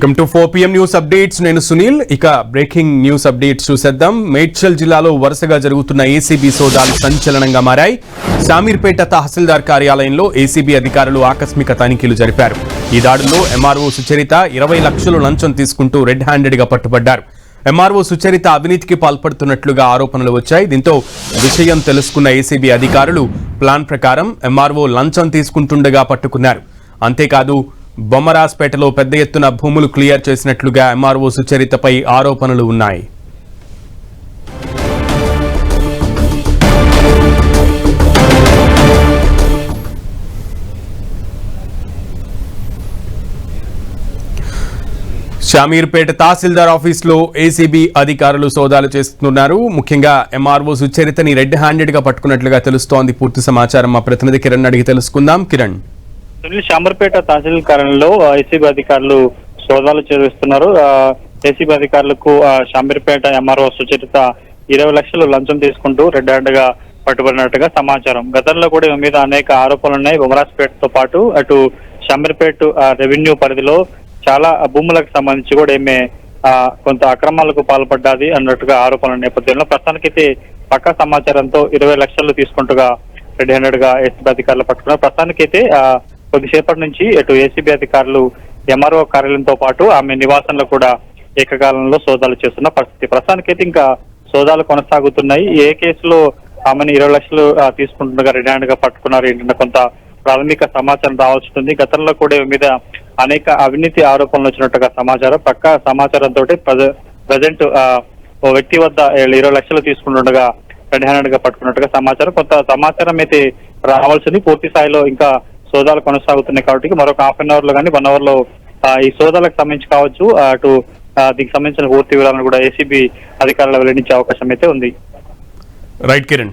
Welcome to 4 PM news updates. నేను సునీల్. ఇక breaking news updates చూసేద్దాం. మేడ్చల్ జిల్లాలో వరుసగా జరుగుతున్న ఏసీబీ సోదాలు సంచలనంగా మారాయి. శామీర్పేట తహసీల్దార్ కార్యాలయంలో ఏసీబీ అధికారులు ఆకస్మిక తనిఖీలు జరిపారు. ఈ దాడుల్లో ఎంఆర్ఓ సుచరిత 20 లక్షలు లంచం తీసుకుంటూ రెడ్ హ్యాండెడ్ గా పట్టుబడ్డారు. ఎంఆర్ఓ సుచరిత అవినీతికి పాల్పడుతున్నట్లుగా ఆరోపణలు వచ్చాయి. దీంతో విషయం తెలుసుకున్న ఏసీబీ అధికారులు ప్లాన్ ప్రకారం ఎంఆర్ఓ లంచం తీసుకుంటుండగా పట్టుకున్నారు. అంతేకాదు బొమ్మరాజ్పేటలో పెద్ద ఎత్తున భూములు క్లియర్ చేసినట్లుగా ఎంఆర్ఓ సుచరితపై ఆరోపణలు ఉన్నాయి. శామీర్పేట తహసీల్దార్ ఆఫీసులో ఏసీబీ అధికారులు సోదాలు చేస్తున్నారు. ముఖ్యంగా ఎంఆర్ఓ సుచరితని రెడ్ హ్యాండెడ్ గా పట్టుకున్నట్లుగా తెలుస్తోంది. పూర్తి సమాచారం మా ప్రతినిధి కిరణ్ అడిగి తెలుసుకుందాం. కిరణ్, శామర్పేట తహసీల్ కార్యాలయంలో ఏసీబీ అధికారులు సోదాలు చేస్తున్నారు. ఏసీబీ అధికారులకు శామర్పేట ఎంఆర్ఓ సుచరిత 20 లక్షలు లంచం తీసుకుంటూ రెడ్ హ్యాండ్ గా పట్టుబడినట్టుగా సమాచారం. గతంలో కూడా ఈమె మీద అనేక ఆరోపణలు ఉన్నాయి. బొమ్మరాజ్పేటతో పాటు అటు శామర్పేట రెవెన్యూ పరిధిలో చాలా భూములకు సంబంధించి కూడా ఈమె కొంత అక్రమాలకు పాల్పడ్డాది అన్నట్టుగా ఆరోపణల నేపథ్యంలో ప్రస్తుతానికైతే పక్కా సమాచారంతో 20 లక్షలు తీసుకుంటుగా రెడ్ హ్యాండెడ్ గా ఏసీబీ అధికారులు పట్టుకున్నారు. ప్రస్తుతానికైతే కొద్దిసేపటి నుంచి ఇటు ఏసీబీ అధికారులు ఎంఆర్ఓ కార్యాలయంతో పాటు ఆమె నివాసంలో కూడా ఏకకాలంలో సోదాలు చేస్తున్న పరిస్థితి. ప్రస్తుతానికైతే ఇంకా సోదాలు కొనసాగుతున్నాయి. ఏ కేసులో ఆమెను 20 లక్షలు తీసుకుంటుండగా రెడ్ హ్యాండ్ గా పట్టుకున్నారు ఏంటంటే కొంత ప్రాథమిక సమాచారం రావాల్సి ఉంటుంది. గతంలో కూడా మీద అనేక అవినీతి ఆరోపణలు వచ్చినట్టుగా సమాచారం. పక్కా సమాచారంతో ప్రజెంట్ ఓ వ్యక్తి వద్ద 20 లక్షలు తీసుకుంటుండగా రెడ్ హ్యాండెడ్ గా పట్టుకున్నట్టుగా సమాచారం. కొంత సమాచారం అయితే రావాల్సింది. పూర్తి స్థాయిలో ఇంకా సోదాలు కొనసాగుతున్నాయి కాబట్టి మరొక హాఫ్ అన్ అవర్ లో కానీ 1 అవర్ లో ఈ సోదాలకు సంబంధించి కావచ్చు అటు దీనికి సంబంధించిన పూర్తి వివరాలను కూడా ఏసీబీ అధికారులు వెల్లడించే అవకాశం అయితే ఉంది. రైట్ కిరణ్.